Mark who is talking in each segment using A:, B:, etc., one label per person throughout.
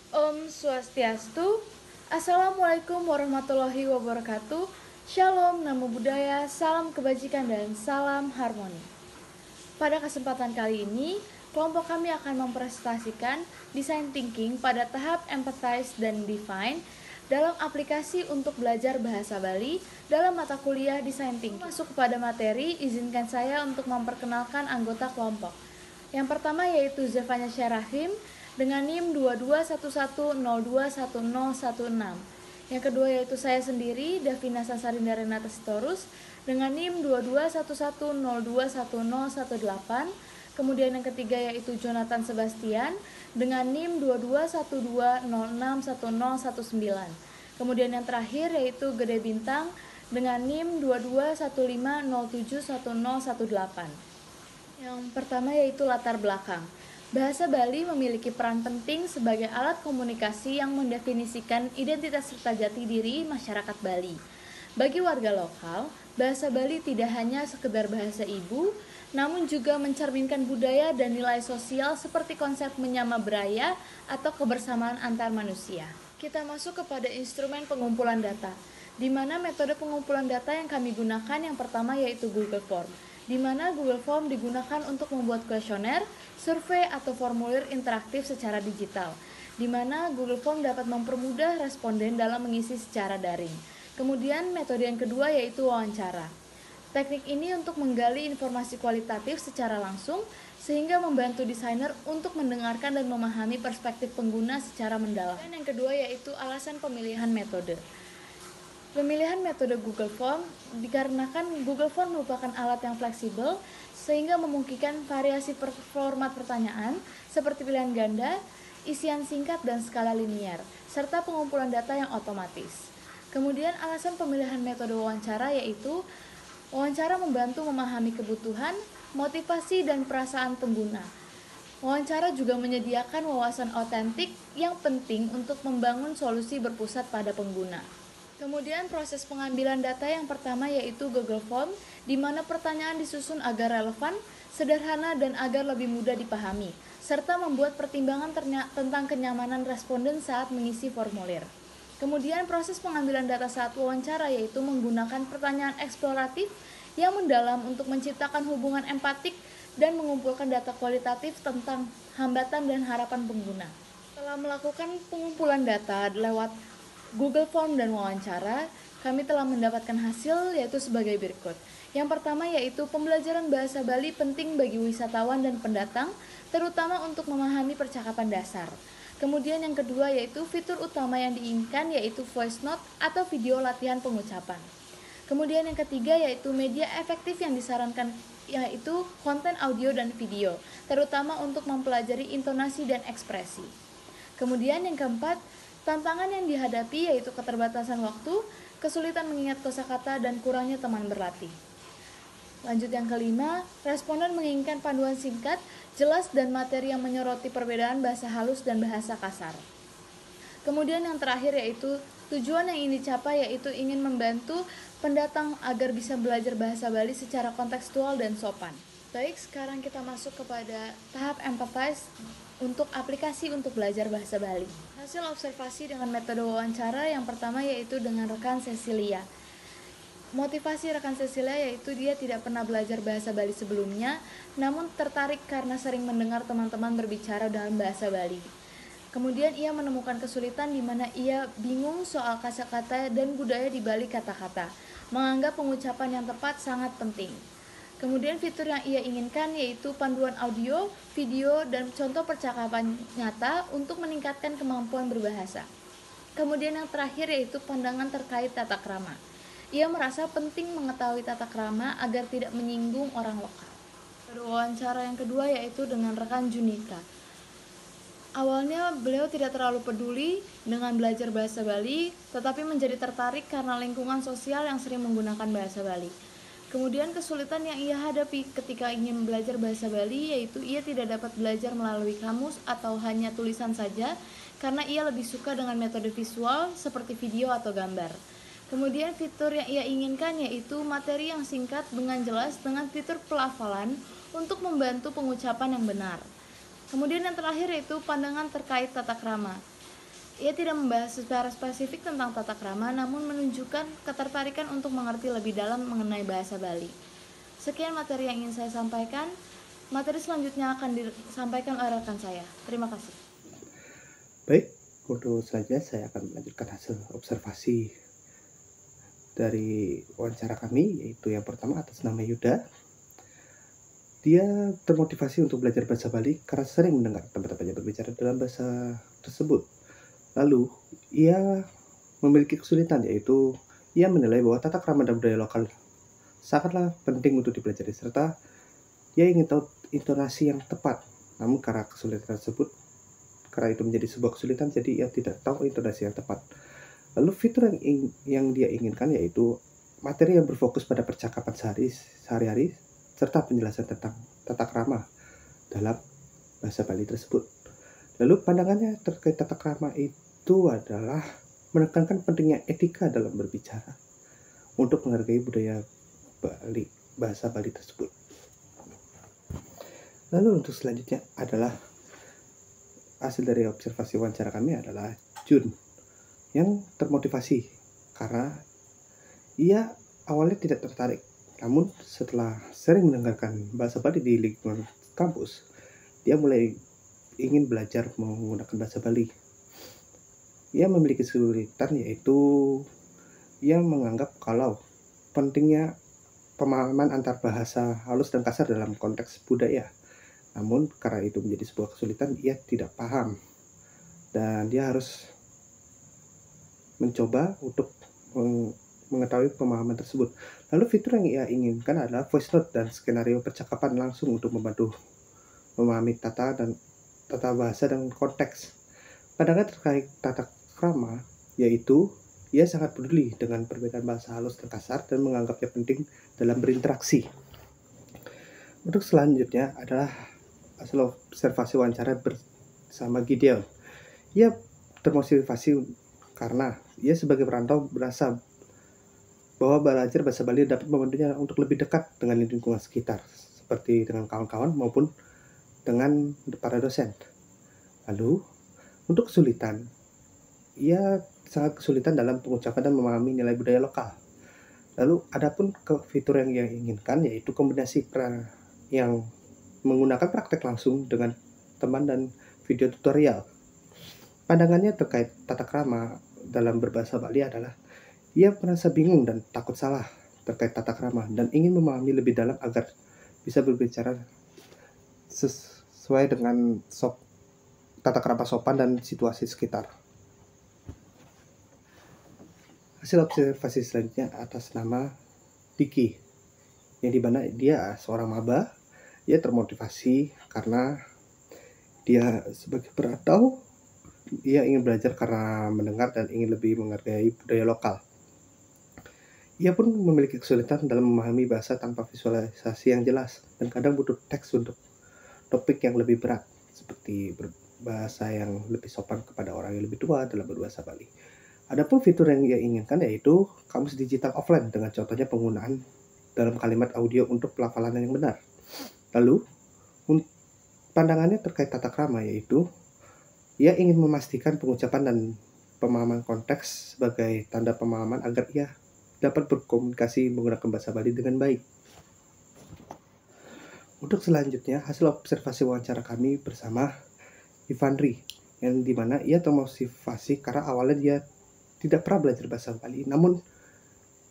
A: Om Swastiastu. Assalamualaikum warahmatullahi wabarakatuh. Shalom, namo buddhaya, salam kebajikan dan salam harmoni. Pada kesempatan kali ini, kelompok kami akan mempresentasikan design thinking pada tahap empathize dan define dalam aplikasi untuk belajar bahasa Bali dalam mata kuliah design thinking. Masuk kepada materi, izinkan saya untuk memperkenalkan anggota kelompok. Yang pertama yaitu Zevanya Syarahim dengan NIM 2211021016. Yang kedua yaitu saya sendiri, Davina Sasarinda Renata Sitorus dengan NIM 2211021018. Kemudian yang ketiga yaitu Jonathan Sebastian dengan NIM 2212061019. Kemudian yang terakhir yaitu Gede Bintang dengan NIM 2215071018. Yang pertama yaitu latar belakang. Bahasa Bali memiliki peran penting sebagai alat komunikasi yang mendefinisikan identitas serta jati diri masyarakat Bali. Bagi warga lokal, bahasa Bali tidak hanya sekedar bahasa ibu, namun juga mencerminkan budaya dan nilai sosial seperti konsep menyama beraya atau kebersamaan antar manusia. Kita masuk kepada instrumen pengumpulan data, di mana metode pengumpulan data yang kami gunakan yang pertama yaitu Google Form, di mana Google Form digunakan untuk membuat kuesioner, survei, atau formulir interaktif secara digital, di mana Google Form dapat mempermudah responden dalam mengisi secara daring. Kemudian metode yang kedua yaitu wawancara. Teknik ini untuk menggali informasi kualitatif secara langsung, sehingga membantu desainer untuk mendengarkan dan memahami perspektif pengguna secara mendalam. Dan yang kedua yaitu alasan pemilihan metode. Pemilihan metode Google Form dikarenakan Google Form merupakan alat yang fleksibel sehingga memungkinkan variasi format pertanyaan seperti pilihan ganda, isian singkat dan skala linier, serta pengumpulan data yang otomatis. Kemudian alasan pemilihan metode wawancara yaitu wawancara membantu memahami kebutuhan, motivasi dan perasaan pengguna. Wawancara juga menyediakan wawasan otentik yang penting untuk membangun solusi berpusat pada pengguna. Kemudian proses pengambilan data yang pertama yaitu Google Form, di mana pertanyaan disusun agar relevan, sederhana, dan agar lebih mudah dipahami, serta membuat pertimbangan tentang kenyamanan responden saat mengisi formulir. Kemudian proses pengambilan data saat wawancara yaitu menggunakan pertanyaan eksploratif yang mendalam untuk menciptakan hubungan empatik dan mengumpulkan data kualitatif tentang hambatan dan harapan pengguna. Setelah melakukan pengumpulan data lewat Google Form dan wawancara, kami telah mendapatkan hasil yaitu sebagai berikut. Yang pertama yaitu pembelajaran bahasa Bali penting bagi wisatawan dan pendatang, terutama untuk memahami percakapan dasar. Kemudian yang kedua yaitu fitur utama yang diinginkan yaitu voice note atau video latihan pengucapan. Kemudian yang ketiga yaitu media efektif yang disarankan yaitu konten audio dan video, terutama untuk mempelajari intonasi dan ekspresi. Kemudian yang keempat, tantangan yang dihadapi yaitu keterbatasan waktu, kesulitan mengingat kosakata, dan kurangnya teman berlatih. Lanjut yang kelima, responden menginginkan panduan singkat, jelas, dan materi yang menyoroti perbedaan bahasa halus dan bahasa kasar. Kemudian yang terakhir yaitu tujuan yang ingin dicapai yaitu ingin membantu pendatang agar bisa belajar bahasa Bali secara kontekstual dan sopan. Baik, sekarang kita masuk kepada tahap empathize untuk aplikasi untuk belajar bahasa Bali. Hasil observasi dengan metode wawancara yang pertama yaitu dengan rekan Cecilia. Motivasi rekan Cecilia yaitu dia tidak pernah belajar bahasa Bali sebelumnya, namun tertarik karena sering mendengar teman-teman berbicara dalam bahasa Bali. Kemudian ia menemukan kesulitan di mana ia bingung soal kosakata dan budaya di balik kata-kata, menganggap pengucapan yang tepat sangat penting. Kemudian fitur yang ia inginkan yaitu panduan audio, video, dan contoh percakapan nyata untuk meningkatkan kemampuan berbahasa. Kemudian yang terakhir yaitu pandangan terkait tata krama. Ia merasa penting mengetahui tata krama agar tidak menyinggung orang lokal. Pada wawancara yang kedua yaitu dengan rekan Junika. Awalnya beliau tidak terlalu peduli dengan belajar bahasa Bali, tetapi menjadi tertarik karena lingkungan sosial yang sering menggunakan bahasa Bali. Kemudian kesulitan yang ia hadapi ketika ingin belajar bahasa Bali yaitu ia tidak dapat belajar melalui kamus atau hanya tulisan saja karena ia lebih suka dengan metode visual seperti video atau gambar. Kemudian fitur yang ia inginkan yaitu materi yang singkat dengan jelas dengan fitur pelafalan untuk membantu pengucapan yang benar. Kemudian yang terakhir yaitu pandangan terkait tata krama. Ia tidak membahas secara spesifik tentang tata krama, namun menunjukkan ketertarikan untuk mengerti lebih dalam mengenai bahasa Bali. Sekian materi yang ingin saya sampaikan. Materi selanjutnya akan disampaikan oleh rekan saya. Terima kasih.
B: Baik, untuk selanjutnya saya akan melanjutkan hasil observasi dari wawancara kami, yaitu yang pertama atas nama Yuda. Dia termotivasi untuk belajar bahasa Bali karena sering mendengar teman-temannya berbicara dalam bahasa tersebut. Lalu, ia memiliki kesulitan, yaitu ia menilai bahwa tata krama dan budaya lokal sangatlah penting untuk dipelajari, serta ia ingin tahu intonasi yang tepat. Namun karena kesulitan tersebut, karena itu menjadi sebuah kesulitan, jadi ia tidak tahu intonasi yang tepat. Lalu fitur yang dia inginkan yaitu materi yang berfokus pada percakapan sehari-hari serta penjelasan tentang tata krama dalam bahasa Bali tersebut. Lalu pandangannya terkait tata krama itu adalah menekankan pentingnya etika dalam berbicara untuk menghargai budaya Bali, bahasa Bali tersebut. Lalu untuk selanjutnya adalah hasil dari observasi wawancara kami adalah Jun yang termotivasi karena ia awalnya tidak tertarik, namun setelah sering mendengarkan bahasa Bali di lingkungan kampus, dia mulai ingin belajar menggunakan bahasa Bali. Ia memiliki kesulitan yaitu ia menganggap kalau pentingnya pemahaman antar bahasa halus dan kasar dalam konteks budaya. Namun karena itu menjadi sebuah kesulitan, ia tidak paham dan dia harus mencoba untuk mengetahui pemahaman tersebut. Lalu fitur yang ia inginkan adalah voice note dan skenario percakapan langsung untuk membantu memahami tata bahasa dan konteks. Pandangan terkait tata krama yaitu ia sangat peduli dengan perbedaan bahasa halus dan kasar dan menganggapnya penting dalam berinteraksi. Untuk selanjutnya adalah hasil observasi wawancara bersama Gideon. Ia termotivasi karena ia sebagai perantau berasa bahwa belajar bahasa Bali dapat membantunya untuk lebih dekat dengan lingkungan sekitar, seperti dengan kawan-kawan maupun dengan para dosen. Lalu, untuk kesulitan, ia sangat kesulitan dalam pengucapan dan memahami nilai budaya lokal. Lalu, adapun fitur yang ia inginkan yaitu kombinasi yang menggunakan praktek langsung dengan teman dan video tutorial. Pandangannya terkait tata krama dalam berbahasa Bali adalah ia merasa bingung dan takut salah terkait tata krama dan ingin memahami lebih dalam agar bisa berbicara sesuai dengan tata krama sopan dan situasi sekitar. Hasil observasi selanjutnya atas nama Diki, yang dimana dia seorang maba. Ia termotivasi karena dia sebagai perantau, ia ingin belajar karena mendengar dan ingin lebih menghargai budaya lokal. Ia pun memiliki kesulitan dalam memahami bahasa tanpa visualisasi yang jelas dan kadang butuh teks untuk topik yang lebih berat, seperti berbahasa yang lebih sopan kepada orang yang lebih tua dalam berbahasa Bali. Adapun fitur yang ia inginkan yaitu kamus digital offline dengan contohnya penggunaan dalam kalimat audio untuk pelafalan yang benar. Lalu, pandangannya terkait tata krama yaitu ia ingin memastikan pengucapan dan pemahaman konteks sebagai tanda pemahaman agar ia dapat berkomunikasi menggunakan bahasa Bali dengan baik. Untuk selanjutnya, hasil observasi wawancara kami bersama Ivandri, yang dimana ia termotivasi karena awalnya dia tidak pernah belajar bahasa Bali, namun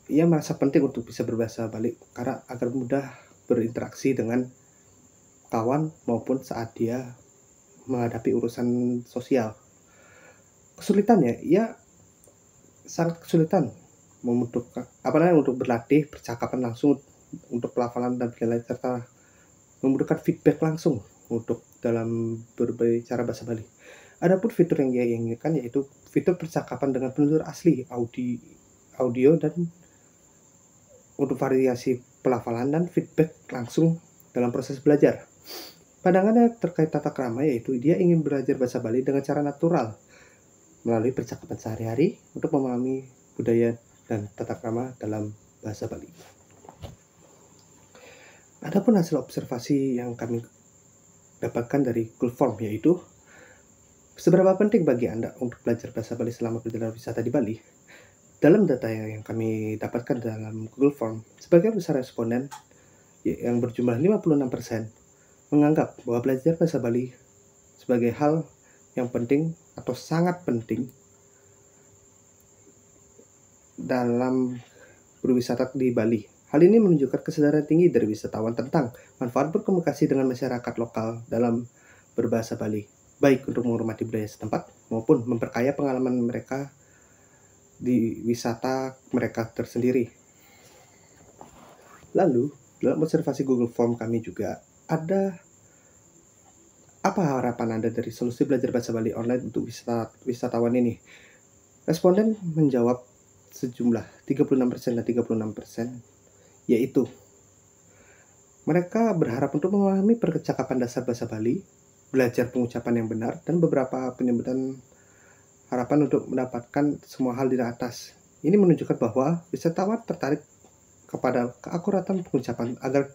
B: ia merasa penting untuk bisa berbahasa Bali karena agar mudah berinteraksi dengan kawan maupun saat dia menghadapi urusan sosial. Kesulitannya, ia sangat kesulitan untuk berlatih percakapan langsung untuk pelafalan dan lain-lain serta membutuhkan feedback langsung untuk dalam berbicara bahasa Bali. Adapun fitur yang dia inginkan yaitu fitur percakapan dengan penutur asli audio dan untuk variasi pelafalan dan feedback langsung dalam proses belajar. Pandangannya terkait tata krama yaitu dia ingin belajar bahasa Bali dengan cara natural melalui percakapan sehari-hari untuk memahami budaya dan tata krama dalam bahasa Bali. Adapun hasil observasi yang kami dapatkan dari Google Form yaitu Seberapa penting bagi Anda untuk belajar bahasa Bali selama perjalanan wisata di Bali? Dalam data yang kami dapatkan dalam Google Form, sebagian besar responden yang berjumlah 56% menganggap bahwa belajar bahasa Bali sebagai hal yang penting atau sangat penting dalam berwisata di Bali. Hal ini menunjukkan kesadaran tinggi dari wisatawan tentang manfaat berkomunikasi dengan masyarakat lokal dalam berbahasa Bali, baik untuk menghormati budaya setempat maupun memperkaya pengalaman mereka di wisata mereka tersendiri. Lalu, dalam observasi Google Form kami juga ada apa harapan Anda dari solusi belajar bahasa Bali online untuk wisatawan ini? Responden menjawab sejumlah 36% dan 36%, yaitu mereka berharap untuk memahami percakapan dasar bahasa Bali, belajar pengucapan yang benar, dan beberapa penyebutan harapan untuk mendapatkan semua hal di atas. Ini menunjukkan bahwa wisatawan tertarik kepada keakuratan pengucapan agar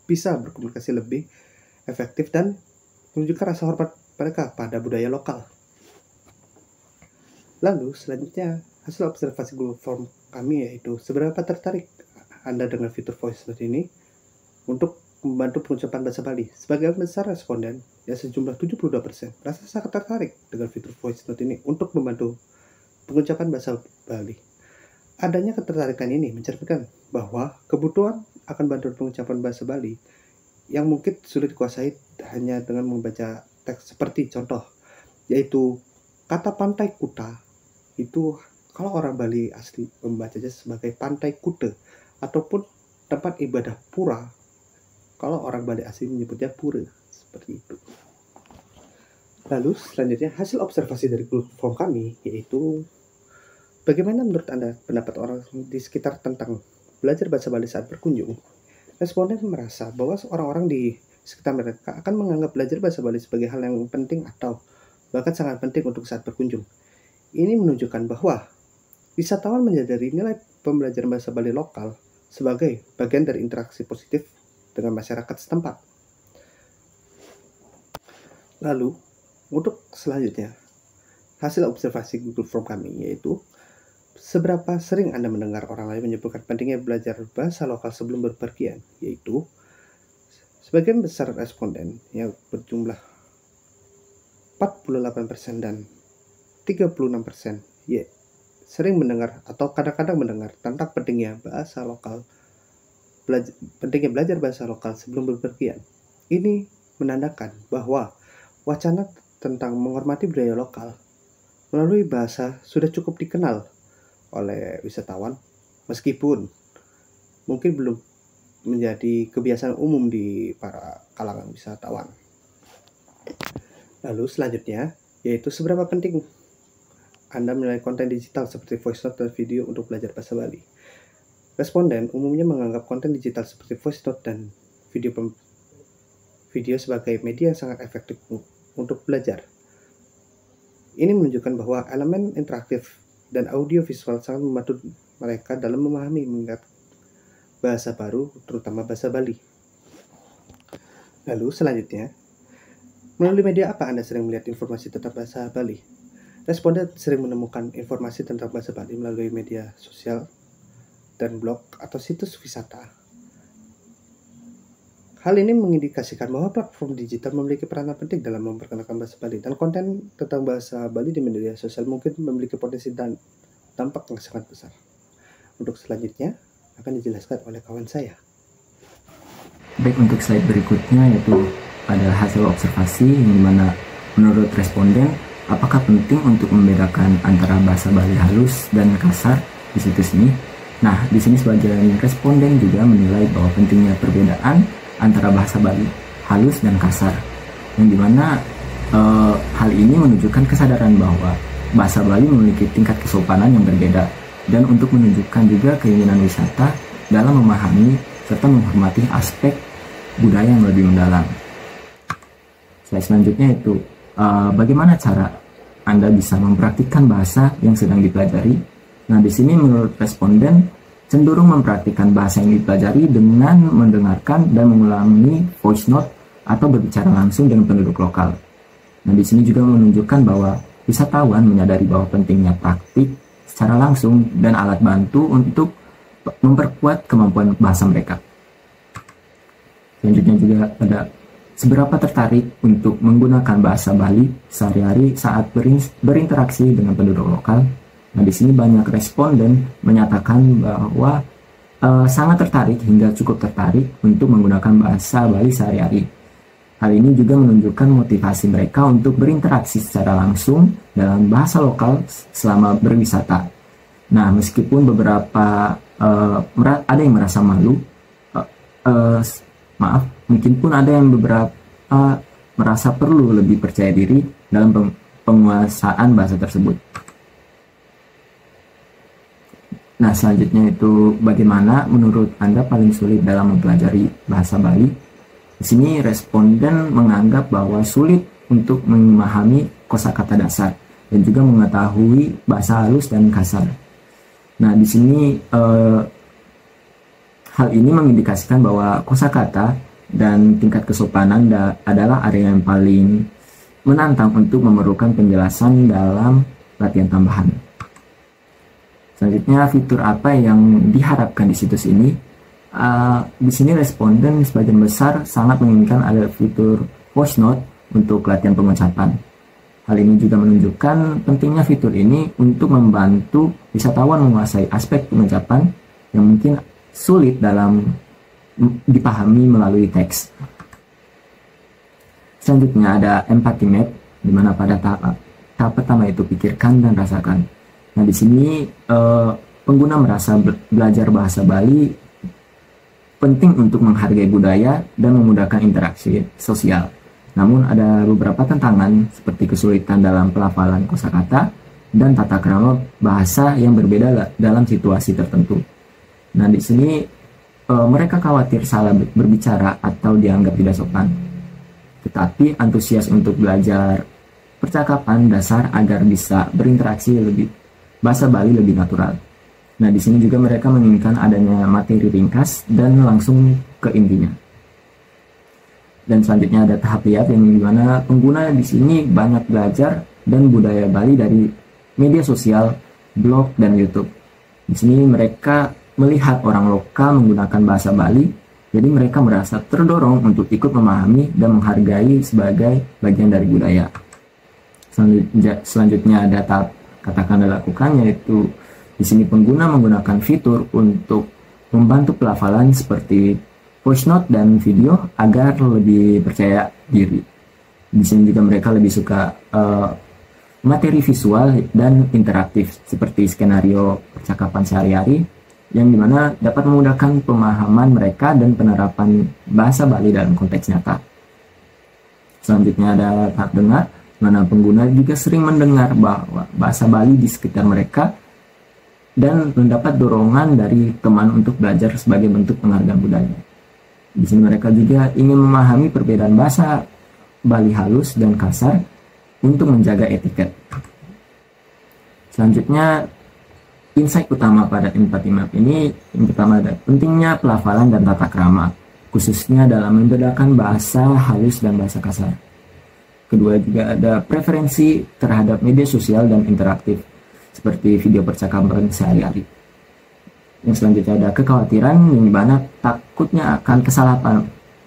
B: bisa berkomunikasi lebih efektif dan menunjukkan rasa hormat mereka pada budaya lokal. Lalu selanjutnya hasil observasi Google Form kami yaitu seberapa tertarik Anda dengan fitur voice note ini untuk membantu pengucapan bahasa Bali. Sebagian besar responden, ya sejumlah 72%, merasa sangat tertarik dengan fitur voice note ini untuk membantu pengucapan bahasa Bali. Adanya ketertarikan ini mencerminkan bahwa kebutuhan akan bantuan pengucapan bahasa Bali yang mungkin sulit dikuasai hanya dengan membaca teks seperti contoh, yaitu kata pantai kuta itu kalau orang Bali asli membacanya sebagai pantai kute ataupun tempat ibadah pura. Kalau orang Bali asli menyebutnya pura, seperti itu. Lalu selanjutnya hasil observasi dari Google Form kami yaitu bagaimana menurut Anda pendapat orang di sekitar tentang belajar bahasa Bali saat berkunjung? Responden merasa bahwa orang-orang di sekitar mereka akan menganggap belajar bahasa Bali sebagai hal yang penting atau bahkan sangat penting untuk saat berkunjung. Ini menunjukkan bahwa wisatawan menyadari nilai pembelajaran bahasa Bali lokal sebagai bagian dari interaksi positif dengan masyarakat setempat. Lalu, untuk selanjutnya, hasil observasi Google Form kami yaitu seberapa sering Anda mendengar orang lain menyebutkan pentingnya belajar bahasa lokal sebelum berpergian, yaitu sebagian besar responden yang berjumlah 48% dan 36% sering mendengar atau kadang-kadang mendengar tentang pentingnya bahasa lokal, pentingnya belajar bahasa lokal sebelum berpergian. Ini menandakan bahwa wacana tentang menghormati budaya lokal melalui bahasa sudah cukup dikenal oleh wisatawan, meskipun mungkin belum menjadi kebiasaan umum di para kalangan wisatawan. Lalu selanjutnya yaitu seberapa penting Anda menilai konten digital seperti voice note dan video untuk belajar bahasa Bali. Responden umumnya menganggap konten digital seperti voice note dan video sebagai media yang sangat efektif untuk belajar. Ini menunjukkan bahwa elemen interaktif dan audio visual sangat membantu mereka dalam memahami mengingat bahasa baru, terutama bahasa Bali. Lalu selanjutnya, melalui media apa Anda sering melihat informasi tentang bahasa Bali? Responden sering menemukan informasi tentang bahasa Bali melalui media sosial dan blog atau situs wisata. Hal ini mengindikasikan bahwa platform digital memiliki peranan penting dalam memperkenalkan bahasa Bali, dan konten tentang bahasa Bali di media sosial mungkin memiliki potensi dan dampak yang sangat besar. Untuk selanjutnya akan dijelaskan oleh kawan saya.
C: Baik, untuk slide berikutnya yaitu ada hasil observasi yang dimana menurut responden apakah penting untuk membedakan antara bahasa Bali halus dan kasar di situs ini. Nah, di sini sebagian responden juga menilai bahwa pentingnya perbedaan antara bahasa Bali halus dan kasar, yang dimana hal ini menunjukkan kesadaran bahwa bahasa Bali memiliki tingkat kesopanan yang berbeda, dan untuk menunjukkan juga keinginan wisata dalam memahami serta menghormati aspek budaya yang lebih mendalam. Selanjutnya itu bagaimana cara Anda bisa mempraktikkan bahasa yang sedang dipelajari. Nah, di sini menurut responden cenderung mempraktikkan bahasa yang dipelajari dengan mendengarkan dan mengulangi voice note atau berbicara langsung dengan penduduk lokal. Nah, di sini juga menunjukkan bahwa wisatawan menyadari bahwa pentingnya praktik secara langsung dan alat bantu untuk memperkuat kemampuan bahasa mereka. Selanjutnya juga ada seberapa tertarik untuk menggunakan bahasa Bali sehari-hari saat berinteraksi dengan penduduk lokal. Nah, di sini banyak responden menyatakan bahwa sangat tertarik hingga cukup tertarik untuk menggunakan bahasa Bali sehari-hari. Hal ini juga menunjukkan motivasi mereka untuk berinteraksi secara langsung dalam bahasa lokal selama berwisata. Nah, meskipun beberapa ada yang merasa malu, mungkin pun ada yang beberapa merasa perlu lebih percaya diri dalam penguasaan bahasa tersebut. Nah, selanjutnya itu bagaimana menurut Anda paling sulit dalam mempelajari bahasa Bali? Di sini responden menganggap bahwa sulit untuk memahami kosakata dasar dan juga mengetahui bahasa halus dan kasar. Nah, di sini hal ini mengindikasikan bahwa kosakata dan tingkat kesopanan adalah area yang paling menantang untuk memerlukan penjelasan dalam latihan tambahan. Selanjutnya, fitur apa yang diharapkan di situs ini? Di sini responden sebagian besar sangat menginginkan ada fitur voice note untuk latihan pengucapan. Hal ini juga menunjukkan pentingnya fitur ini untuk membantu wisatawan menguasai aspek pengucapan yang mungkin sulit dalam dipahami melalui teks. Selanjutnya ada empathy map, di mana pada tahap pertama itu pikirkan dan rasakan. Nah, di sini pengguna merasa belajar bahasa Bali penting untuk menghargai budaya dan memudahkan interaksi sosial. Namun ada beberapa tantangan seperti kesulitan dalam pelafalan kosakata dan tata krama bahasa yang berbeda dalam situasi tertentu. Nah, di sini mereka khawatir salah berbicara atau dianggap tidak sopan. Tetapi antusias untuk belajar percakapan dasar agar bisa berinteraksi bahasa Bali lebih natural. Nah, di sini juga mereka menginginkan adanya materi ringkas dan langsung ke intinya. Dan selanjutnya ada tahap lihat yang dimana pengguna di sini banyak belajar dan budaya Bali dari media sosial, blog, dan YouTube. Di sini mereka melihat orang lokal menggunakan bahasa Bali, jadi mereka merasa terdorong untuk ikut memahami dan menghargai sebagai bagian dari budaya. Selanjutnya ada tahap katakan dan lakukan, yaitu di sini pengguna menggunakan fitur untuk membantu pelafalan seperti voice note dan video agar lebih percaya diri. Di sini juga mereka lebih suka materi visual dan interaktif seperti skenario percakapan sehari-hari yang dimana dapat memudahkan pemahaman mereka dan penerapan bahasa Bali dalam konteks nyata. Selanjutnya ada tahap dengar, mana pengguna juga sering mendengar bahwa bahasa Bali di sekitar mereka dan mendapat dorongan dari teman untuk belajar sebagai bentuk penghargaan budaya. Di sini mereka juga ingin memahami perbedaan bahasa Bali halus dan kasar untuk menjaga etiket. Selanjutnya, insight utama pada empathy map ini yang pertama ada pentingnya pelafalan dan tata krama, khususnya dalam membedakan bahasa halus dan bahasa kasar. Kedua juga ada preferensi terhadap media sosial dan interaktif, seperti video percakapan sehari-hari. Yang selanjutnya ada kekhawatiran yang dimana takutnya akan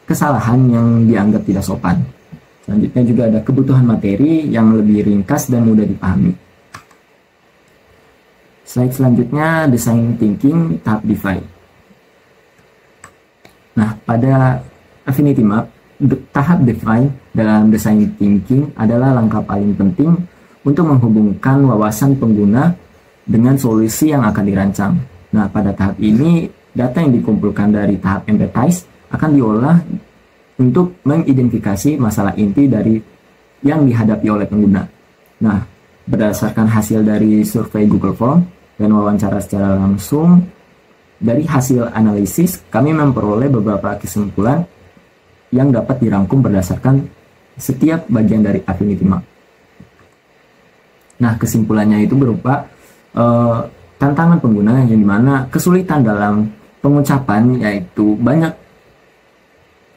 C: kesalahan yang dianggap tidak sopan. Selanjutnya juga ada kebutuhan materi yang lebih ringkas dan mudah dipahami. Slide selanjutnya design thinking tahap define. Nah, pada affinity map, tahap define dalam design thinking adalah langkah paling penting untuk menghubungkan wawasan pengguna dengan solusi yang akan dirancang. Nah, pada tahap ini, data yang dikumpulkan dari tahap empathize akan diolah untuk mengidentifikasi masalah inti dari yang dihadapi oleh pengguna. Nah, berdasarkan hasil dari survei Google Form dan wawancara secara langsung, dari hasil analisis, kami memperoleh beberapa kesimpulan yang dapat dirangkum berdasarkan setiap bagian dari affinity map. Nah, kesimpulannya itu berupa tantangan pengguna yang dimana kesulitan dalam pengucapan, yaitu banyak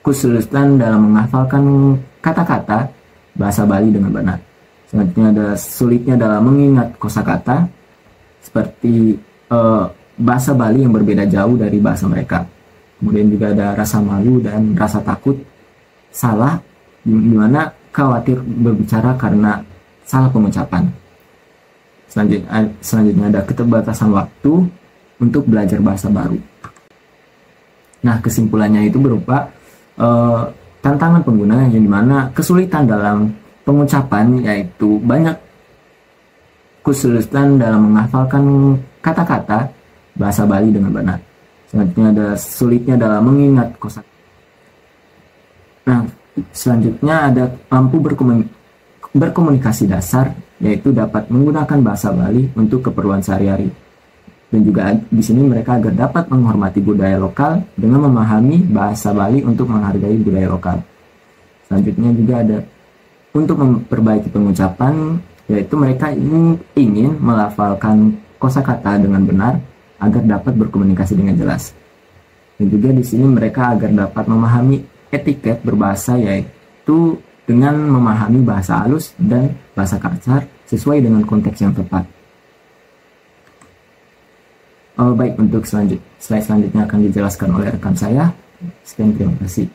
C: kesulitan dalam menghafalkan kata-kata bahasa Bali dengan benar. Selanjutnya ada sulitnya dalam mengingat kosakata, seperti bahasa Bali yang berbeda jauh dari bahasa mereka. Kemudian juga ada rasa malu dan rasa takut salah, dimana khawatir berbicara karena salah pengucapan. Selanjutnya ada keterbatasan waktu untuk belajar bahasa baru. Nah, kesimpulannya itu berupa tantangan pengguna yang dimana kesulitan dalam pengucapan, yaitu banyak kesulitan dalam menghafalkan kata-kata bahasa Bali dengan benar. Selanjutnya ada sulitnya dalam mengingat kosakata. Nah, selanjutnya ada mampu berkomunikasi dasar, yaitu dapat menggunakan bahasa Bali untuk keperluan sehari-hari. Dan juga di sini mereka agar dapat menghormati budaya lokal dengan memahami bahasa Bali untuk menghargai budaya lokal. Selanjutnya juga ada untuk memperbaiki pengucapan, yaitu mereka ingin melafalkan kosakata dengan benar agar dapat berkomunikasi dengan jelas. Dan juga di sini mereka agar dapat memahami etiket berbahasa, yaitu dengan memahami bahasa halus dan bahasa kasar sesuai dengan konteks yang tepat. Baik, untuk slide selanjutnya akan dijelaskan oleh rekan saya. Sekian, terima kasih.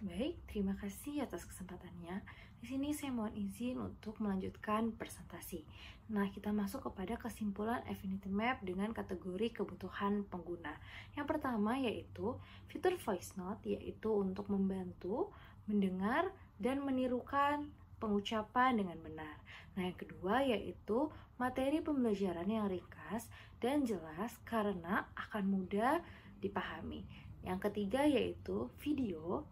A: Baik, terima kasih atas kesempatannya. Di sini saya mohon izin untuk melanjutkan presentasi. Nah, kita masuk kepada kesimpulan Affinity Map dengan kategori kebutuhan pengguna. Yang pertama yaitu fitur voice note, yaitu untuk membantu mendengar dan menirukan pengucapan dengan benar. Nah, yang kedua yaitu materi pembelajaran yang ringkas dan jelas karena akan mudah dipahami. Yang ketiga yaitu video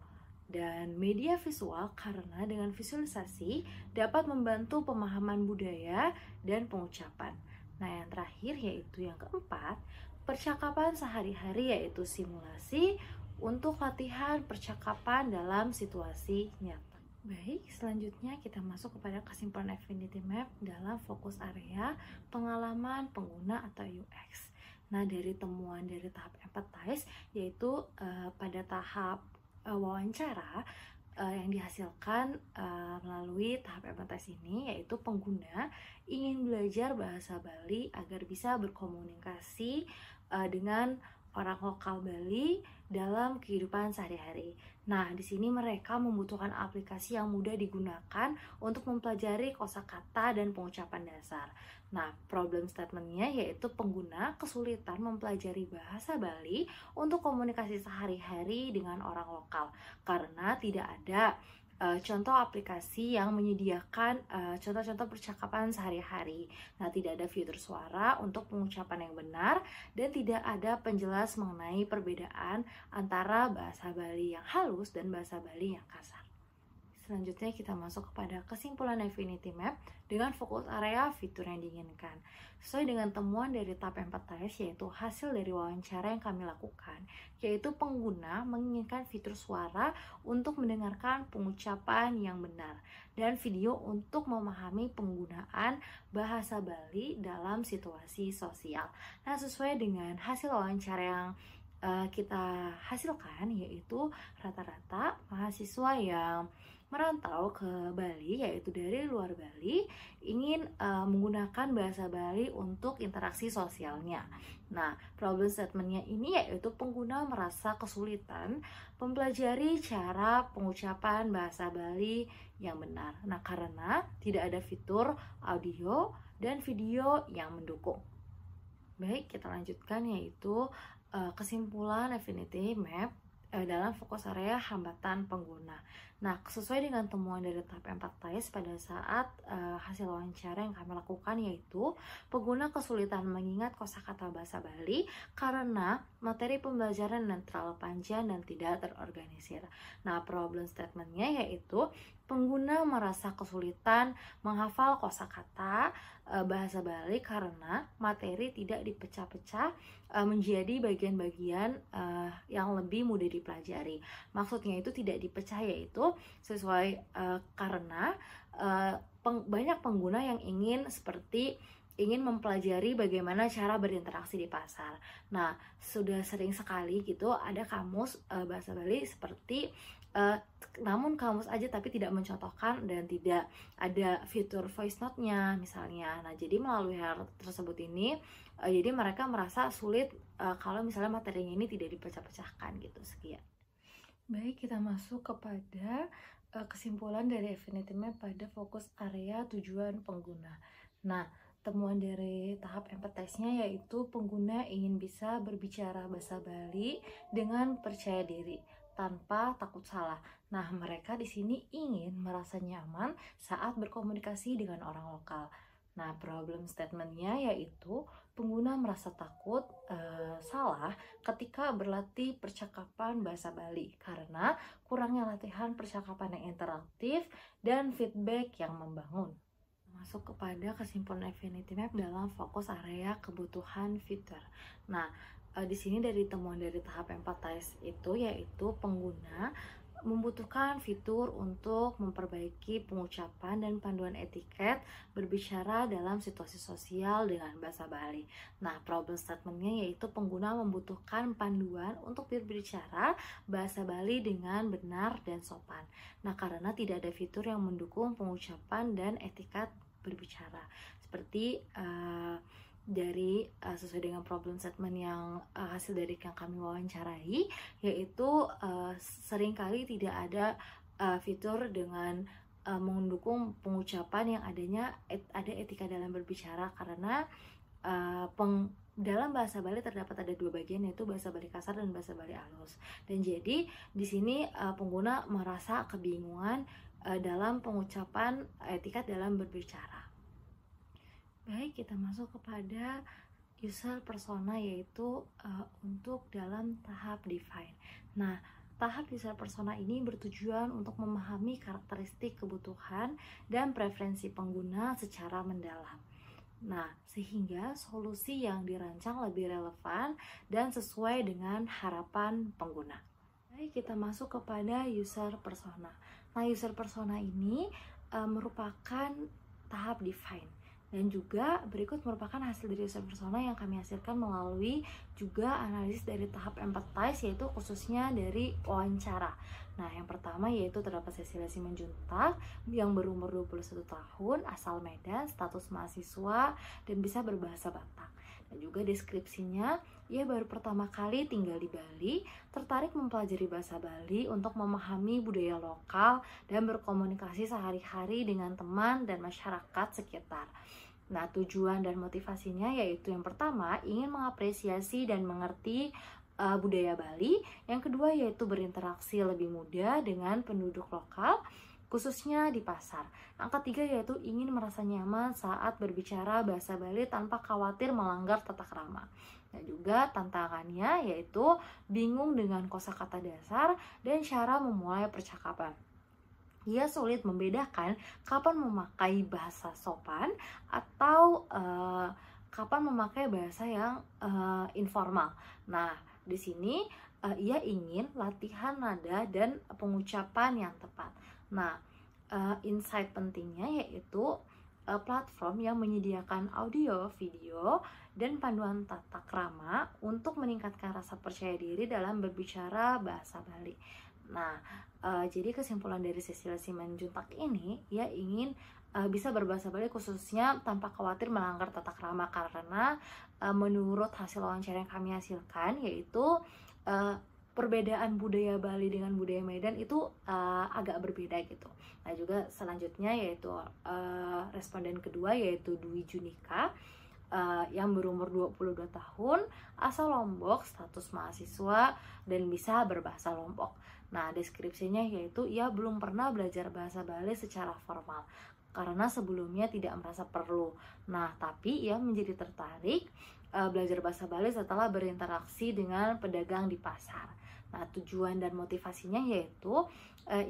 A: dan media visual karena dengan visualisasi dapat membantu pemahaman budaya dan pengucapan. Nah, yang terakhir yaitu yang keempat, percakapan sehari-hari yaitu simulasi untuk latihan percakapan dalam situasi nyata. Baik, selanjutnya kita masuk kepada kesimpulan Affinity Map dalam fokus area pengalaman pengguna atau UX. Nah, dari temuan dari tahap empathize, yaitu pada tahap wawancara yang dihasilkan melalui tahap empathize ini, yaitu pengguna ingin belajar bahasa Bali agar bisa berkomunikasi dengan orang lokal Bali dalam kehidupan sehari-hari. Nah, di sini mereka membutuhkan aplikasi yang mudah digunakan untuk mempelajari kosakata dan pengucapan dasar. Nah, problem statementnya yaitu pengguna kesulitan mempelajari bahasa Bali untuk komunikasi sehari-hari dengan orang lokal karena tidak ada contoh aplikasi yang menyediakan contoh-contoh percakapan sehari-hari. Nah, tidak ada fitur suara untuk pengucapan yang benar dan tidak ada penjelas mengenai perbedaan antara bahasa Bali yang halus dan bahasa Bali yang kasar. Selanjutnya kita masuk kepada kesimpulan Affinity Map dengan fokus area fitur yang diinginkan. Sesuai dengan temuan dari tahap empathize, yaitu hasil dari wawancara yang kami lakukan, yaitu pengguna menginginkan fitur suara untuk mendengarkan pengucapan yang benar dan video untuk memahami penggunaan bahasa Bali dalam situasi sosial. Nah, sesuai dengan hasil wawancara yang kita hasilkan, yaitu rata-rata mahasiswa yang merantau ke Bali, yaitu dari luar Bali, ingin menggunakan bahasa Bali untuk interaksi sosialnya. Nah, problem statementnya ini yaitu pengguna merasa kesulitan mempelajari cara pengucapan bahasa Bali yang benar. Nah, karena tidak ada fitur audio dan video yang mendukung. Baik, kita lanjutkan yaitu kesimpulan Affinity Map dalam fokus area hambatan pengguna. Nah, sesuai dengan temuan dari tahap empathize pada saat hasil wawancara yang kami lakukan, yaitu pengguna kesulitan mengingat kosakata bahasa Bali karena materi pembelajaran yang terlalu panjang dan tidak terorganisir. Nah, problem statementnya yaitu pengguna merasa kesulitan menghafal kosakata bahasa Bali karena materi tidak dipecah-pecah menjadi bagian-bagian yang lebih mudah dipelajari. Maksudnya itu tidak dipecah, yaitu sesuai karena banyak pengguna yang ingin mempelajari bagaimana cara berinteraksi di pasar. Nah, sudah sering sekali gitu ada kamus bahasa Bali seperti
D: namun kamus aja tapi tidak mencontohkan dan tidak ada fitur voice note-nya misalnya. Nah, jadi melalui hal tersebut ini jadi mereka merasa sulit kalau misalnya materinya ini tidak dipecah-pecahkan gitu. Sekian.
A: Baik, kita masuk kepada kesimpulan dari Affinity Map pada fokus area tujuan pengguna. Nah, temuan dari tahap empathize-nya yaitu pengguna ingin bisa berbicara bahasa Bali dengan percaya diri tanpa takut salah. Nah, mereka di sini ingin merasa nyaman saat berkomunikasi dengan orang lokal. Nah, problem statement-nya yaitu pengguna merasa takut salah ketika berlatih percakapan bahasa Bali karena kurangnya latihan percakapan yang interaktif dan feedback yang membangun. Masuk kepada kesimpulan Affinity Map dalam fokus area kebutuhan fitur. Nah, di sini dari temuan dari tahap empathize itu yaitu pengguna membutuhkan fitur untuk memperbaiki pengucapan dan panduan etiket berbicara dalam situasi sosial dengan bahasa Bali. Nah, problem statement-nya yaitu pengguna membutuhkan panduan untuk berbicara bahasa Bali dengan benar dan sopan. Nah, karena tidak ada fitur yang mendukung pengucapan dan etiket berbicara. Seperti dari sesuai dengan problem statement yang hasil dari yang kami wawancarai, yaitu seringkali tidak ada fitur dengan mendukung pengucapan yang ada etika dalam berbicara karena dalam bahasa Bali terdapat ada dua bagian yaitu bahasa Bali kasar dan bahasa Bali halus. Dan jadi di sini pengguna merasa kebingungan dalam pengucapan etikat dalam berbicara. Baik, kita masuk kepada user persona yaitu untuk dalam tahap define. Nah, tahap user persona ini bertujuan untuk memahami karakteristik kebutuhan dan preferensi pengguna secara mendalam. Nah, sehingga solusi yang dirancang lebih relevan dan sesuai dengan harapan pengguna. Baik, kita masuk kepada user persona. Nah, user persona ini merupakan tahap define. Dan juga berikut merupakan hasil dari user persona yang kami hasilkan melalui juga analisis dari tahap empathize yaitu khususnya dari wawancara. Nah, yang pertama yaitu terdapat Cecilia Simanjuntak yang berumur 21 tahun, asal Medan, status mahasiswa dan bisa berbahasa Batak. Dan juga deskripsinya, ia baru pertama kali tinggal di Bali, tertarik mempelajari bahasa Bali untuk memahami budaya lokal dan berkomunikasi sehari-hari dengan teman dan masyarakat sekitar. Nah, tujuan dan motivasinya yaitu yang pertama, ingin mengapresiasi dan mengerti budaya Bali. Yang kedua yaitu berinteraksi lebih mudah dengan penduduk lokal, khususnya di pasar. Yang ketiga yaitu ingin merasa nyaman saat berbicara bahasa Bali tanpa khawatir melanggar tata krama. Dan juga tantangannya yaitu bingung dengan kosakata dasar dan cara memulai percakapan. Ia sulit membedakan kapan memakai bahasa sopan atau kapan memakai bahasa yang informal. Nah, di sini ia ingin latihan nada dan pengucapan yang tepat. Nah, insight pentingnya yaitu platform yang menyediakan audio, video, dan panduan tata krama untuk meningkatkan rasa percaya diri dalam berbicara bahasa Bali. Nah, jadi kesimpulan dari Cecilia Simanjuntak ini, ia ingin bisa berbahasa Bali khususnya tanpa khawatir melanggar tata krama karena menurut hasil wawancara yang kami hasilkan yaitu perbedaan budaya Bali dengan budaya Medan itu agak berbeda gitu. Nah, juga selanjutnya yaitu responden kedua yaitu Dwi Junika yang berumur 22 tahun, asal Lombok, status mahasiswa dan bisa berbahasa Lombok. Nah, deskripsinya yaitu ia belum pernah belajar bahasa Bali secara formal karena sebelumnya tidak merasa perlu. Nah, tapi ia menjadi tertarik belajar bahasa Bali setelah berinteraksi dengan pedagang di pasar. Nah, tujuan dan motivasinya yaitu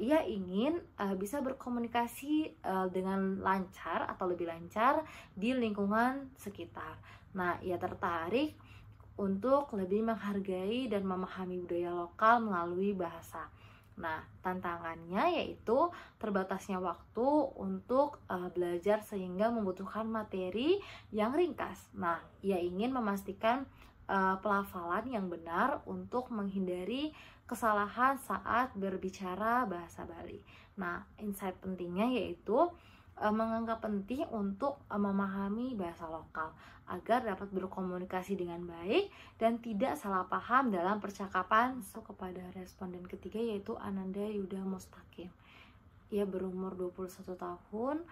A: ia ingin bisa berkomunikasi dengan lancar atau lebih lancar di lingkungan sekitar. Nah, ia tertarik untuk lebih menghargai dan memahami budaya lokal melalui bahasa. Nah, tantangannya yaitu terbatasnya waktu untuk belajar sehingga membutuhkan materi yang ringkas. Nah, ia ingin memastikan
D: pelafalan yang benar untuk menghindari kesalahan saat berbicara bahasa Bali. Nah, insight pentingnya yaitu menganggap penting untuk memahami bahasa lokal agar dapat berkomunikasi dengan baik dan tidak salah paham dalam percakapan. Kepada responden ketiga yaitu Ananda Yuda Mustaqim. Ia berumur 21 tahun,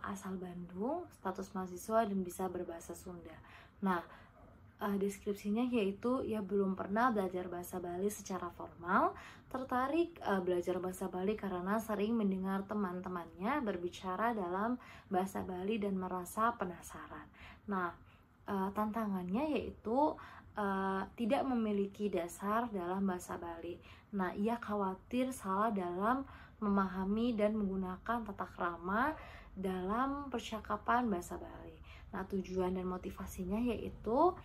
D: asal Bandung, status mahasiswa dan bisa berbahasa Sunda. Nah, deskripsinya yaitu ia belum pernah belajar bahasa Bali secara formal, tertarik belajar bahasa Bali karena sering mendengar teman-temannya berbicara dalam bahasa Bali dan merasa penasaran. Nah, tantangannya yaitu tidak memiliki dasar dalam bahasa Bali. Nah, ia khawatir salah dalam memahami dan menggunakan tata krama dalam percakapan bahasa Bali. Nah, tujuan dan motivasinya yaitu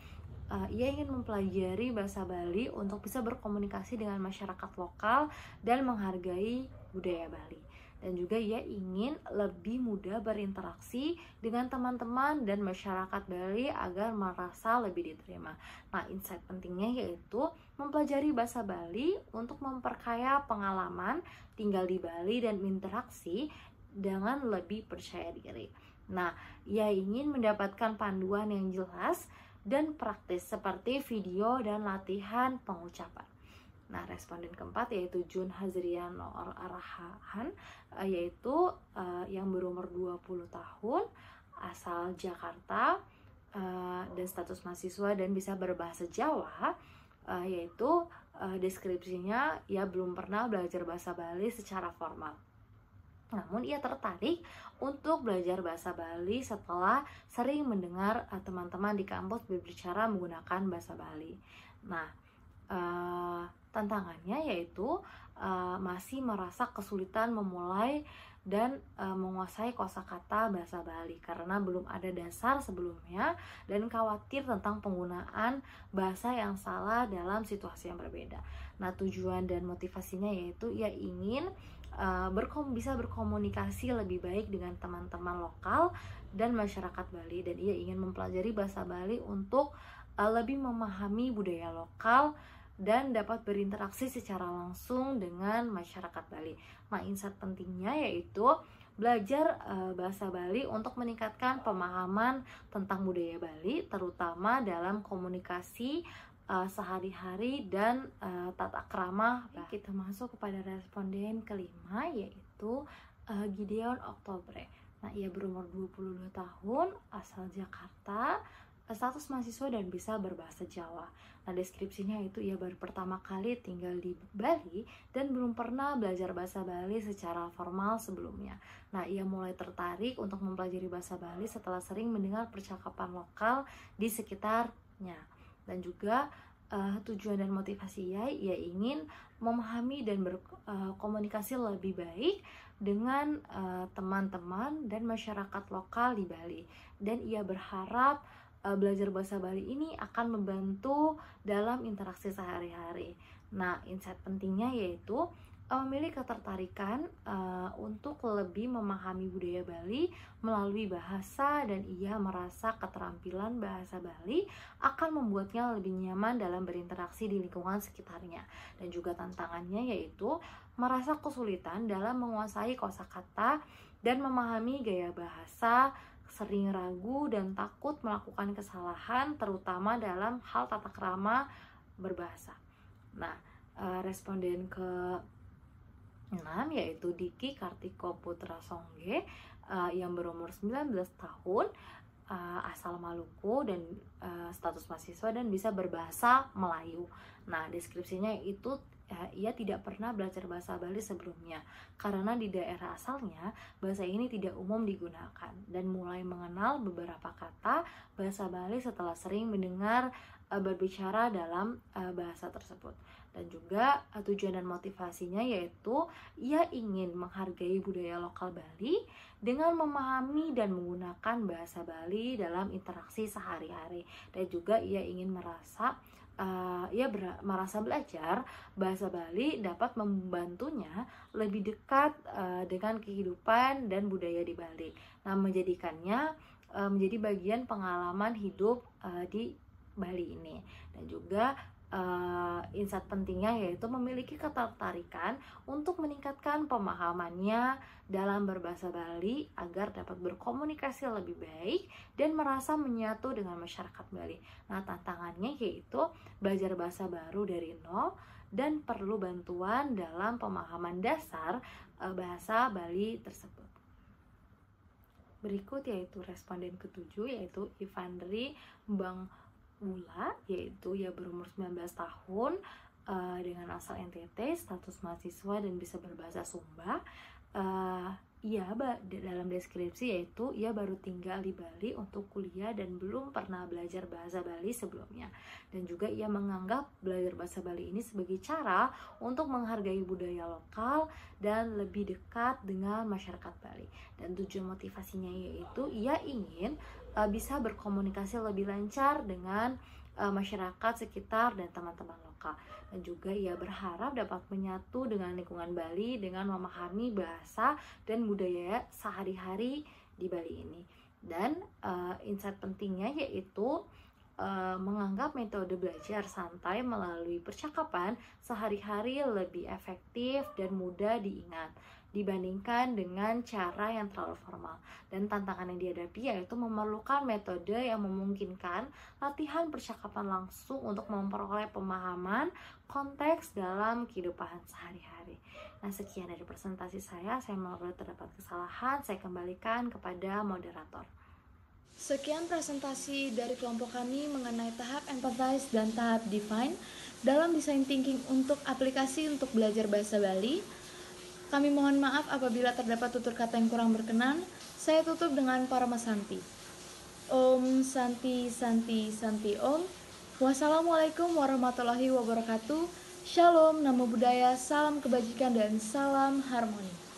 D: ia ingin mempelajari bahasa Bali untuk bisa berkomunikasi dengan masyarakat lokal dan menghargai budaya Bali. Dan juga ia ingin lebih mudah berinteraksi dengan teman-teman dan masyarakat Bali agar merasa lebih diterima. Nah, insight pentingnya yaitu mempelajari bahasa Bali untuk memperkaya pengalaman tinggal di Bali dan interaksi dengan lebih percaya diri. Nah, ia ingin mendapatkan panduan yang jelas dan praktis seperti video dan latihan pengucapan. Nah, responden keempat yaitu Jun Hazriano Arahan, yaitu yang berumur 20 tahun, asal Jakarta, dan status mahasiswa dan bisa berbahasa Jawa, yaitu deskripsinya ia belum pernah belajar bahasa Bali secara formal. Namun ia tertarik untuk belajar bahasa Bali setelah sering mendengar teman-teman di kampus berbicara menggunakan bahasa Bali. Nah, tantangannya yaitu masih merasa kesulitan memulai dan menguasai kosakata bahasa Bali karena belum ada dasar sebelumnya dan khawatir tentang penggunaan bahasa yang salah dalam situasi yang berbeda. Nah, tujuan dan motivasinya yaitu ia ingin bisa berkomunikasi lebih baik dengan teman-teman lokal dan masyarakat Bali, dan ia ingin mempelajari bahasa Bali untuk lebih memahami budaya lokal dan dapat berinteraksi secara langsung dengan masyarakat Bali. Nah, insight pentingnya yaitu belajar bahasa Bali untuk meningkatkan pemahaman tentang budaya Bali, terutama dalam komunikasi sehari-hari dan tata krama. Kita masuk kepada responden kelima yaitu Gideon Oktobre. Nah, ia berumur 22 tahun, asal Jakarta, status mahasiswa dan bisa berbahasa Jawa. Nah, deskripsinya itu ia baru pertama kali tinggal di Bali dan belum pernah belajar bahasa Bali secara formal sebelumnya. Nah, ia mulai tertarik untuk mempelajari bahasa Bali setelah sering mendengar percakapan lokal di sekitarnya. Dan juga tujuan dan motivasi ia ingin memahami dan berkomunikasi lebih baik dengan teman-teman dan masyarakat lokal di Bali. Dan ia berharap belajar bahasa Bali ini akan membantu dalam interaksi sehari-hari. Nah, insight pentingnya yaitu memiliki ketertarikan untuk lebih memahami budaya Bali melalui bahasa, dan ia merasa keterampilan bahasa Bali akan membuatnya lebih nyaman dalam berinteraksi di lingkungan sekitarnya. Dan juga tantangannya yaitu merasa kesulitan dalam menguasai kosakata dan memahami gaya bahasa, sering ragu dan takut melakukan kesalahan terutama dalam hal tata krama berbahasa. Nah, responden ke 6 yaitu Diki Kartiko Putra Songge, yang berumur 19 tahun, asal Maluku dan status mahasiswa dan bisa berbahasa Melayu. Nah, deskripsinya itu ia tidak pernah belajar bahasa Bali sebelumnya karena di daerah asalnya bahasa ini tidak umum digunakan, dan mulai mengenal beberapa kata bahasa Bali setelah sering mendengar berbicara dalam bahasa tersebut. Dan juga tujuan dan motivasinya yaitu ia ingin menghargai budaya lokal Bali dengan memahami dan menggunakan bahasa Bali dalam interaksi sehari-hari. Dan juga ia ingin merasa belajar bahasa Bali dapat membantunya lebih dekat dengan kehidupan dan budaya di Bali. Nah, menjadikannya menjadi bagian pengalaman hidup di Bali ini. Dan juga insight pentingnya yaitu memiliki ketertarikan untuk meningkatkan pemahamannya dalam berbahasa Bali agar dapat berkomunikasi lebih baik dan merasa menyatu dengan masyarakat Bali. Nah, tantangannya yaitu belajar bahasa baru dari nol dan perlu bantuan dalam pemahaman dasar bahasa Bali tersebut. Berikut yaitu responden ke-7 yaitu Ivandri Bang Ula, yaitu ia berumur 19 tahun, dengan asal NTT, status mahasiswa dan bisa berbahasa Sumba. Ia dalam deskripsi yaitu ia baru tinggal di Bali untuk kuliah dan belum pernah belajar bahasa Bali sebelumnya. Dan juga ia menganggap belajar bahasa Bali ini sebagai cara untuk menghargai budaya lokal dan lebih dekat dengan masyarakat Bali. Dan tujuan motivasinya yaitu ia ingin bisa berkomunikasi lebih lancar dengan masyarakat sekitar dan teman-teman lokal. Dan juga ia berharap dapat menyatu dengan lingkungan Bali dengan memahami bahasa dan budaya sehari-hari di Bali ini. Dan insight pentingnya yaitu menganggap metode belajar santai melalui percakapan sehari-hari lebih efektif dan mudah diingat dibandingkan dengan cara yang terlalu formal. Dan tantangan yang dihadapi yaitu memerlukan metode yang memungkinkan latihan percakapan langsung untuk memperoleh pemahaman konteks dalam kehidupan sehari-hari. Nah, sekian dari presentasi saya apabila terdapat kesalahan saya kembalikan kepada moderator.
A: Sekian presentasi dari kelompok kami mengenai tahap empathize dan tahap define dalam design thinking untuk aplikasi untuk belajar bahasa Bali. Kami mohon maaf apabila terdapat tutur kata yang kurang berkenan. Saya tutup dengan Parama Santi. Om Santi Santi Santi Om. Wassalamualaikum warahmatullahi wabarakatuh. Shalom, namo buddhaya, salam kebajikan dan salam harmoni.